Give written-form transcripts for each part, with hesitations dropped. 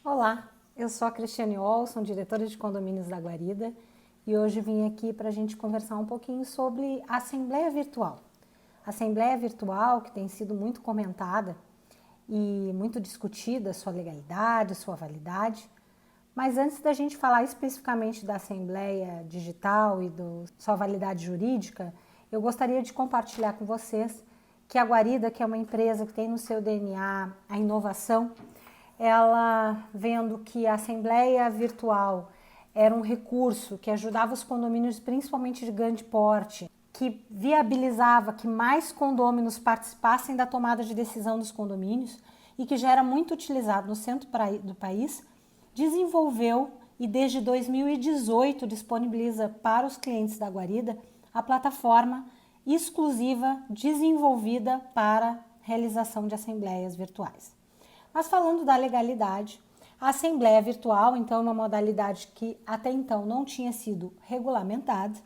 Olá, eu sou a Cristiane Olson, diretora de condomínios da Guarida, e hoje vim aqui para a gente conversar um pouquinho sobre a Assembleia Virtual. A Assembleia Virtual, que tem sido muito comentada e muito discutida, sua legalidade, sua validade. Mas antes da gente falar especificamente da Assembleia Digital e da sua validade jurídica, eu gostaria de compartilhar com vocês que a Guarida, que é uma empresa que tem no seu DNA a inovação, ela vendo que a Assembleia Virtual era um recurso que ajudava os condomínios, principalmente de grande porte, que viabilizava que mais condôminos participassem da tomada de decisão dos condomínios e que já era muito utilizado no centro do país, desenvolveu e desde 2018 disponibiliza para os clientes da Guarida a plataforma exclusiva desenvolvida para realização de assembleias virtuais. Mas falando da legalidade, a Assembleia Virtual, então, é uma modalidade que até então não tinha sido regulamentada,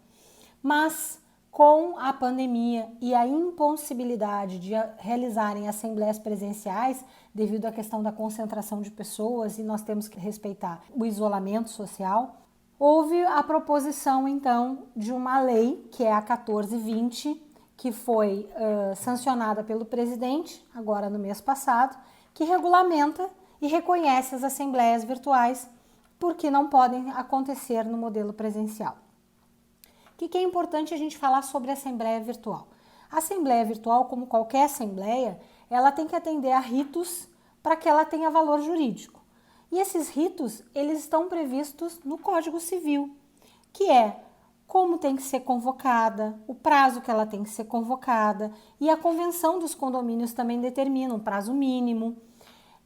mas com a pandemia e a impossibilidade de realizarem assembleias presenciais devido à questão da concentração de pessoas e nós temos que respeitar o isolamento social, houve a proposição, então, de uma lei, que é a 1420, que foi sancionada pelo presidente, agora no mês passado, que regulamenta e reconhece as assembleias virtuais porque não podem acontecer no modelo presencial. O que é importante a gente falar sobre a assembleia virtual? A assembleia virtual, como qualquer assembleia, ela tem que atender a ritos para que ela tenha valor jurídico. E esses ritos, eles estão previstos no Código Civil, que é como tem que ser convocada, o prazo que ela tem que ser convocada, e a Convenção dos Condomínios também determina um prazo mínimo.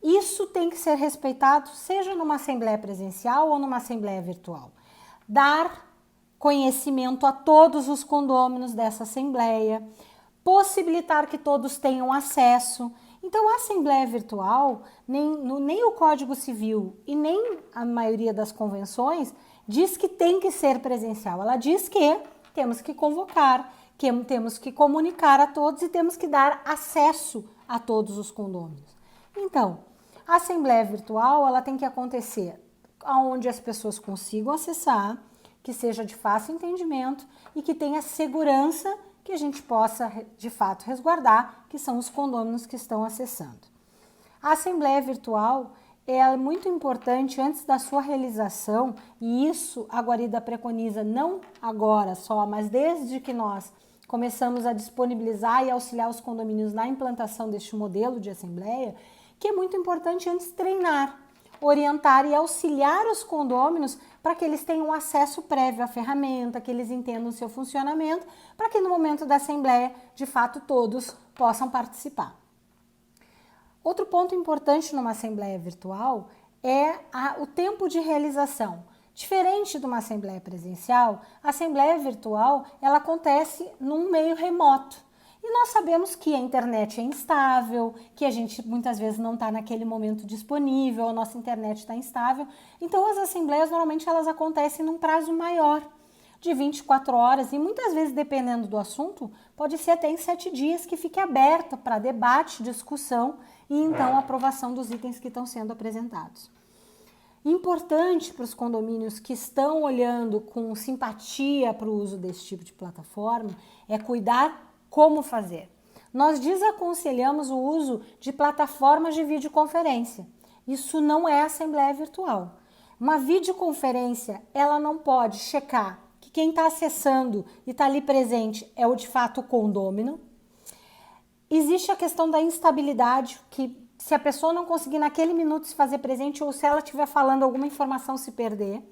Isso tem que ser respeitado, seja numa assembleia presencial ou numa assembleia virtual. Dar conhecimento a todos os condôminos dessa assembleia, possibilitar que todos tenham acesso. Então, a assembleia virtual, nem o Código Civil e nem a maioria das convenções diz que tem que ser presencial. Ela diz que temos que convocar, que temos que comunicar a todos e temos que dar acesso a todos os condôminos. Então, a assembleia virtual ela tem que acontecer onde as pessoas consigam acessar, que seja de fácil entendimento e que tenha segurança que a gente possa, de fato, resguardar, que são os condôminos que estão acessando. A assembleia virtual é muito importante antes da sua realização, e isso a Guarida preconiza não agora só, mas desde que nós começamos a disponibilizar e auxiliar os condomínios na implantação deste modelo de assembleia, que é muito importante antes treinar, orientar e auxiliar os condôminos para que eles tenham acesso prévio à ferramenta, que eles entendam o seu funcionamento, para que no momento da assembleia, de fato, todos possam participar. Outro ponto importante numa assembleia virtual é o tempo de realização. Diferente de uma assembleia presencial, a assembleia virtual ela acontece num meio remoto. E nós sabemos que a internet é instável, que a gente muitas vezes não está naquele momento disponível, a nossa internet está instável. Então as assembleias normalmente elas acontecem num prazo maior, de 24 horas e muitas vezes, dependendo do assunto, pode ser até em 7 dias que fique aberta para debate, discussão e então aprovação dos itens que estão sendo apresentados. Importante para os condomínios que estão olhando com simpatia para o uso desse tipo de plataforma é cuidar como fazer. Nós desaconselhamos o uso de plataformas de videoconferência. Isso não é assembleia virtual. Uma videoconferência, ela não pode checar que quem está acessando e está ali presente é o de fato o condômino. Existe a questão da instabilidade, que se a pessoa não conseguir naquele minuto se fazer presente ou se ela estiver falando alguma informação se perder,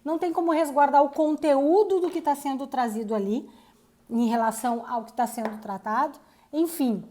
não tem como resguardar o conteúdo do que está sendo trazido ali, em relação ao que está sendo tratado. Enfim,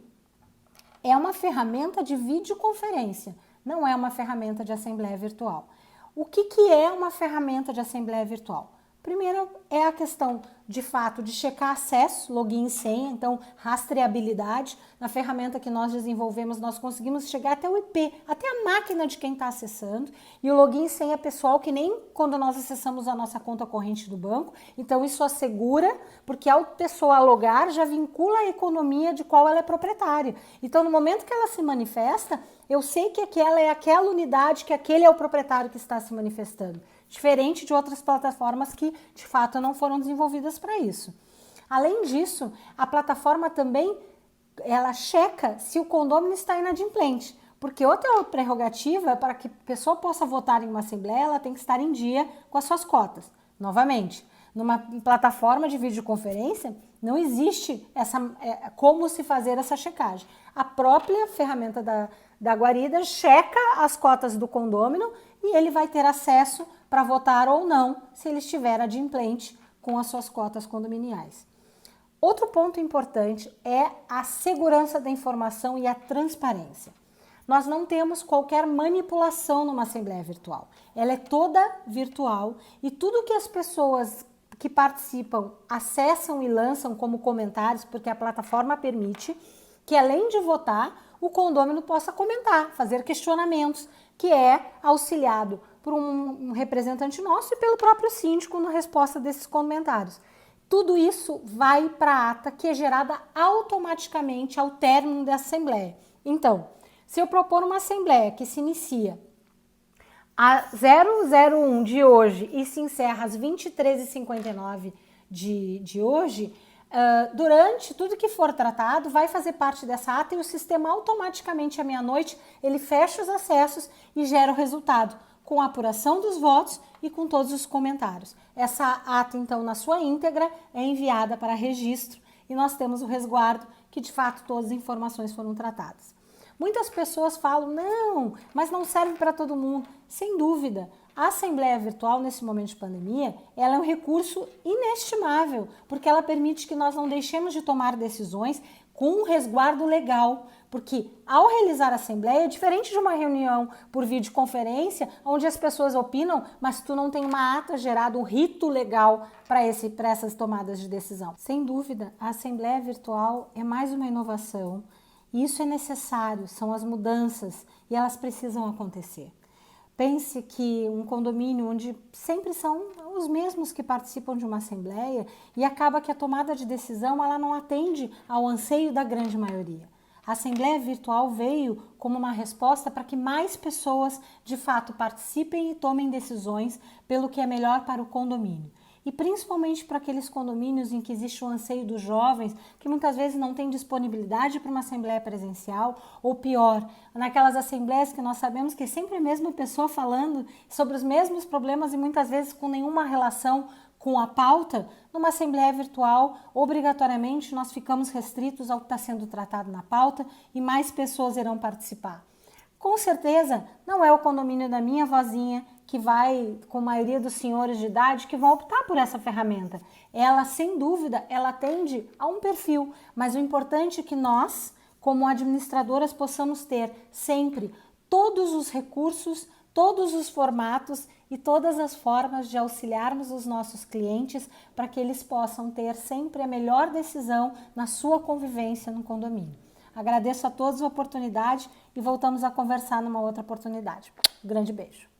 é uma ferramenta de videoconferência, não é uma ferramenta de assembleia virtual. O que é uma ferramenta de assembleia virtual? Primeiro é a questão, de fato, de checar acesso, login e senha, então rastreabilidade. Na ferramenta que nós desenvolvemos, nós conseguimos chegar até o IP, até a máquina de quem está acessando, e o login e senha pessoal, que nem quando nós acessamos a nossa conta corrente do banco. Então isso assegura, porque ao pessoa logar, já vincula a economia de qual ela é proprietária. Então no momento que ela se manifesta, eu sei que aquela é aquela unidade, que aquele é o proprietário que está se manifestando. Diferente de outras plataformas que, de fato, não foram desenvolvidas para isso. Além disso, a plataforma também, ela checa se o condômino está inadimplente, porque outra prerrogativa para que a pessoa possa votar em uma assembleia, ela tem que estar em dia com as suas cotas. Novamente, numa plataforma de videoconferência, não existe como se fazer essa checagem. A própria ferramenta da guarida checa as cotas do condômino e ele vai ter acesso para votar ou não, se ele estiver adimplente com as suas cotas condominiais. Outro ponto importante é a segurança da informação e a transparência. Nós não temos qualquer manipulação numa assembleia virtual. Ela é toda virtual e tudo que as pessoas que participam acessam e lançam como comentários, porque a plataforma permite que, além de votar, o condômino possa comentar, fazer questionamentos, que é auxiliado por um representante nosso e pelo próprio síndico na resposta desses comentários. Tudo isso vai para a ata, que é gerada automaticamente ao término da assembleia. Então, se eu propor uma assembleia que se inicia a 001 de hoje e se encerra às 23h59 de hoje, durante tudo que for tratado, vai fazer parte dessa ata e o sistema automaticamente à meia-noite, ele fecha os acessos e gera o resultado, com a apuração dos votos e com todos os comentários. Essa ata, então, na sua íntegra, é enviada para registro e nós temos o resguardo que, de fato, todas as informações foram tratadas. Muitas pessoas falam, não, mas não serve para todo mundo. Sem dúvida, a assembleia virtual, nesse momento de pandemia, ela é um recurso inestimável, porque ela permite que nós não deixemos de tomar decisões com um resguardo legal, porque ao realizar a assembleia, é diferente de uma reunião por videoconferência, onde as pessoas opinam, mas tu não tem uma ata gerada, um rito legal para essas tomadas de decisão. Sem dúvida, a assembleia virtual é mais uma inovação, e isso é necessário, são as mudanças, e elas precisam acontecer. Pense que um condomínio onde sempre são os mesmos que participam de uma assembleia e acaba que a tomada de decisão ela não atende ao anseio da grande maioria. A assembleia virtual veio como uma resposta para que mais pessoas de fato participem e tomem decisões pelo que é melhor para o condomínio. E principalmente para aqueles condomínios em que existe o anseio dos jovens, que muitas vezes não têm disponibilidade para uma assembleia presencial, ou pior, naquelas assembleias que nós sabemos que é sempre a mesma pessoa falando sobre os mesmos problemas e muitas vezes com nenhuma relação com a pauta. Numa assembleia virtual, obrigatoriamente nós ficamos restritos ao que está sendo tratado na pauta e mais pessoas irão participar. Com certeza, não é o condomínio da minha vozinha que vai, com a maioria dos senhores de idade, que vão optar por essa ferramenta. Ela, sem dúvida, ela atende a um perfil, mas o importante é que nós, como administradoras, possamos ter sempre todos os recursos, todos os formatos e todas as formas de auxiliarmos os nossos clientes para que eles possam ter sempre a melhor decisão na sua convivência no condomínio. Agradeço a todos a oportunidade e voltamos a conversar numa outra oportunidade. Um grande beijo.